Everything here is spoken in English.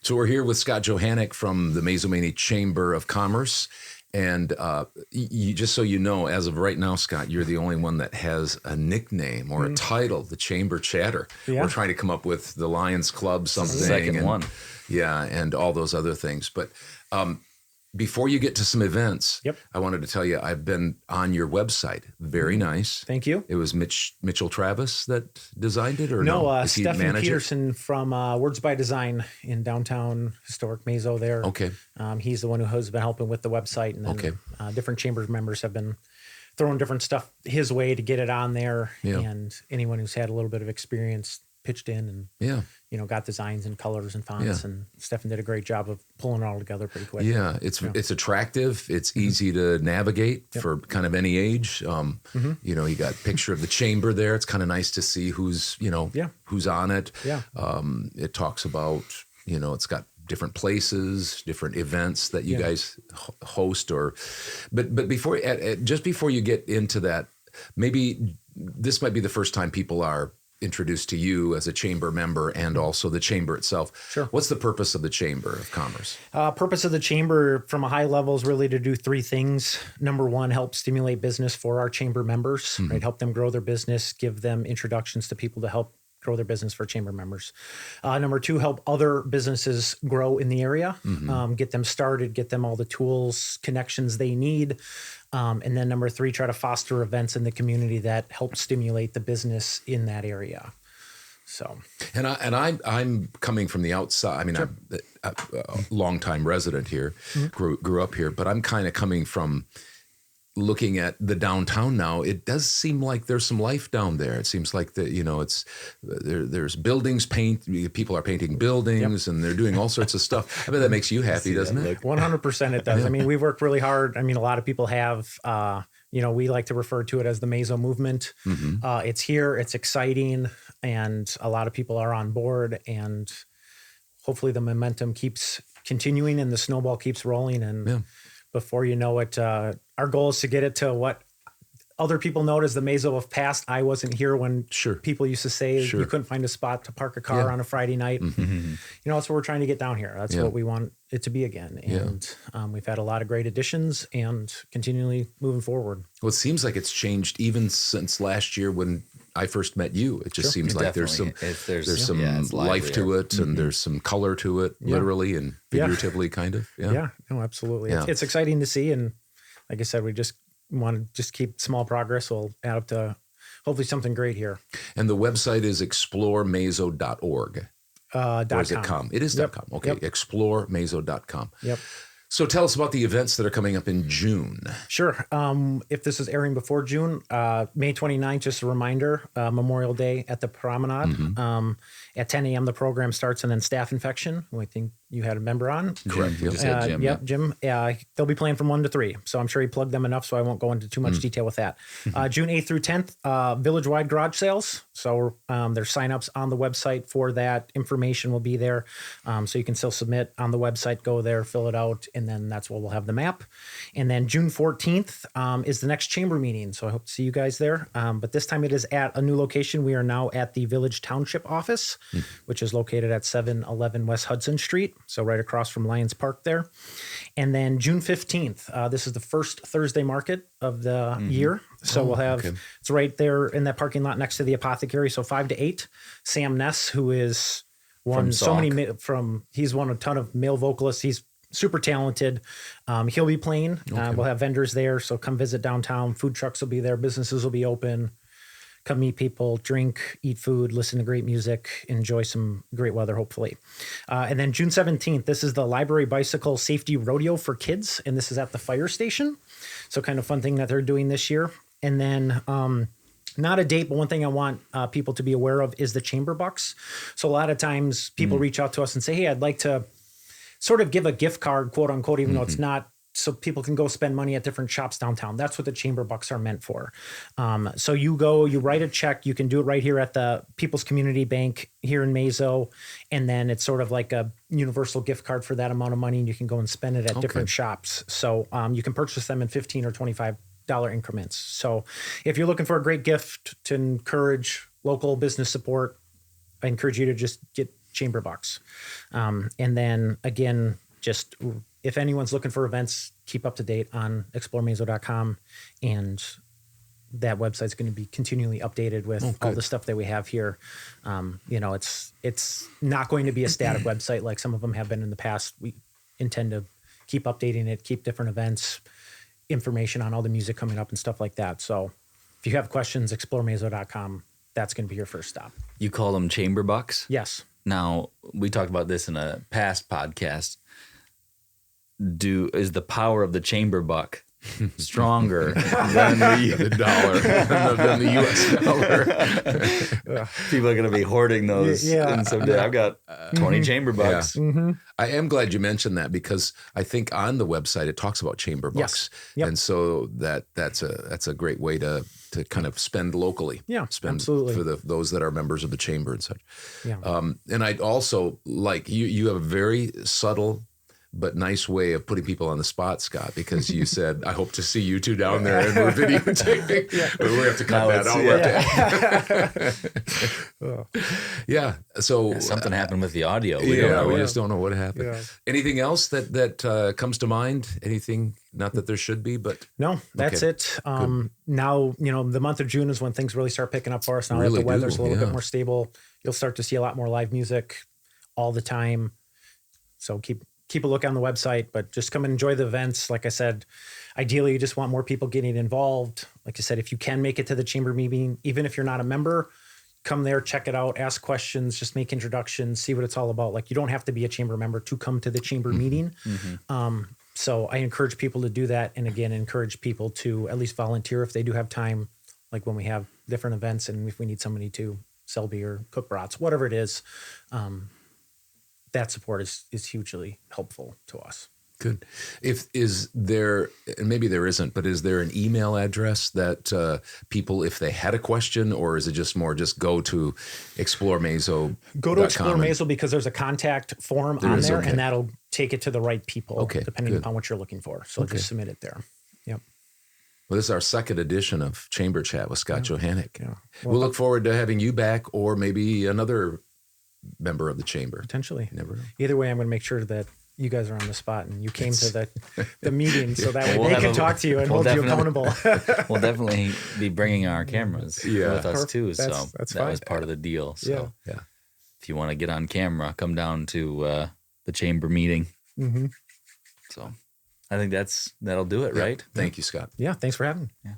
So we're here with Scott Johanek from the Mazomanie Chamber of Commerce. And just so you know, as of right now, Scott, you're the only one that has a nickname or a title, the Chamber Chatter. Yeah. We're trying to come up with the Lions Club something. Second one. Yeah, and all those other things. But before you get to some events, Yep. I wanted to tell you I've been on your website. Very nice. Thank you. It was Mitchell Travis that designed it, or no? Does he Stephen manage it? Peterson from Words by Design in downtown historic Mazo there. Okay. He's the one who has been helping with the website, and then different chamber members have been throwing different stuff his way to get it on there. Yeah. And anyone who's had a little bit of experience pitched in and got designs and colors and fonts, and Stefan did a great job of pulling it all together pretty quick. Yeah, it's attractive. It's easy to navigate for kind of any age. You know, you got a picture of the chamber there. It's kind of nice to see who's who's on it. Yeah. It talks about, it's got different places, different events that you guys host, but before just before you get into that, maybe this might be the first time people are introduced to you as a chamber member and also the chamber itself. Sure. What's the purpose of the Chamber of Commerce? Purpose of the chamber from a high level is really to do three things. Number one, help stimulate business for our chamber members, right? Help them grow their business, give them introductions to people to help grow their business for chamber members. Number two, help other businesses grow in the area, get them started, get them all the tools, connections they need. And then number three, try to foster events in the community that help stimulate the business in that area. So, and I'm coming from the outside. I mean, I'm a longtime resident here, grew up here, but I'm kind of coming from looking at the downtown now. It does seem like there's some life down there. It seems like it's there's buildings people are painting buildings and they're doing all sorts of stuff. I bet that makes you happy, doesn't it? 100% it does. I mean, we've worked really hard. I mean, a lot of people have, we like to refer to it as the Mazo movement. It's here, it's exciting, and a lot of people are on board, and hopefully the momentum keeps continuing and the snowball keeps rolling. And before you know it, our goal is to get it to what other people know as the Mazo of past. I wasn't here when people used to say you couldn't find a spot to park a car on a Friday night. That's what we're trying to get down here. That's what we want it to be again. And we've had a lot of great additions and continually moving forward. Well, it seems like it's changed even since last year when I first met you. It just seems like there's some life to it, and there's some color to it, literally and figuratively, kind of. No, absolutely. Yeah. It's exciting to see, and like I said, we just want to just keep small progress. We'll add up to hopefully something great here. And the website is exploremazo.org. Or is it .com? It is .com. Okay, exploremazo.com. Yep. So tell us about the events that are coming up in June. Sure. If this is airing before June, May 29th, just a reminder, Memorial Day at the Promenade. At 10 a.m. the program starts, and then Staff Infection, who I think you had a member on. Correct. Jim. Jim. They'll be playing from 1 to 3. So I'm sure he plugged them enough, so I won't go into too much detail with that. June 8th through 10th, village-wide garage sales. So there's signups on the website for that. Information will be there. So you can still submit on the website, go there, fill it out, and then that's where we'll have the map. And then June 14th is the next chamber meeting. So I hope to see you guys there. But this time it is at a new location. We are now at the Village Township office, which is located at 711 West Hudson Street. So right across from Lions Park there. And then June 15th, this is the first Thursday market of the year. So we'll have, it's right there in that parking lot next to the apothecary. So 5 to 8, Sam Ness, who is he's won a ton of male vocalists. He's super talented. He'll be playing. We'll have vendors there. So come visit downtown. Food trucks will be there. Businesses will be open. Come meet people, drink, eat food, listen to great music, enjoy some great weather, hopefully. And then June 17th, this is the Library Bicycle Safety Rodeo for Kids, and this is at the fire station. So kind of fun thing that they're doing this year. And then not a date, but one thing I want people to be aware of is the chamber bucks. So a lot of times people reach out to us and say, hey, I'd like to sort of give a gift card, quote unquote, even though it's not, so people can go spend money at different shops downtown. That's what the chamber bucks are meant for. So you write a check. You can do it right here at the People's Community Bank here in Mazo. And then it's sort of like a universal gift card for that amount of money. And you can go and spend it at different shops. So you can purchase them in $15 or $25 increments. So if you're looking for a great gift to encourage local business support, I encourage you to just get Chamber Bucks. And then again, just if anyone's looking for events, keep up to date on exploremazo.com, and that website's going to be continually updated with all the stuff that we have here. It's not going to be a static website like some of them have been in the past. We intend to keep updating it, keep different events, information on all the music coming up and stuff like that. So if you have questions, exploremazo.com, that's going to be your first stop. You call them chamber bucks? Yes. Now, we talked about this in a past podcast. Is the power of the chamber buck stronger than the dollar, than the U.S. dollar? People are going to be hoarding those. Yeah. And someday I've got 20 chamber bucks. Yeah. Mm-hmm. I am glad you mentioned that, because I think on the website it talks about chamber bucks. Yes. Yep. And so that's a great way to kind of spend locally. Yeah, spend absolutely. For those that are members of the chamber and such. Yeah. And I'd also like, you have a very subtle but nice way of putting people on the spot, Scott, because you said, I hope to see you two down there and we're videotaping. We have to cut that out. Yeah. So something happened with the audio. We just don't know what happened. Yeah. Anything else that comes to mind? Anything? Not that there should be, but no, that's it. Now, the month of June is when things really start picking up for us. Now that the weather's a little bit more stable, you'll start to see a lot more live music all the time. So keep a look on the website, but just come and enjoy the events. Like I said, ideally you just want more people getting involved. Like I said, if you can make it to the chamber meeting, even if you're not a member, come there, check it out, ask questions, just make introductions, see what it's all about. Like, you don't have to be a chamber member to come to the chamber meeting. Mm-hmm. So I encourage people to do that. And again, encourage people to at least volunteer if they do have time, like when we have different events and if we need somebody to sell beer, cook brats, whatever it is. That support is hugely helpful to us. Good. Is there, and maybe there isn't, but is there an email address that people, if they had a question, or is it just go to Explore Mazo? Go to Explore Mazo, because there's a contact form on there, and that'll take it to the right people, depending upon what you're looking for. So just submit it there. Yep. Well, this is our second edition of Chamber Chat with Scott Johanek. Yeah. We'll look forward to having you back, or maybe another member of the chamber. Potentially. Never know. Either way, I'm going to make sure that you guys are on the spot and you came to the meeting, so that way they can talk to you and hold you accountable. We'll definitely be bringing our cameras with us too. So that's that was part of the deal. So if you want to get on camera, come down to the chamber meeting. Mm-hmm. So I think that'll do it, right? Thank you, Scott. Yeah. Thanks for having me. Yeah.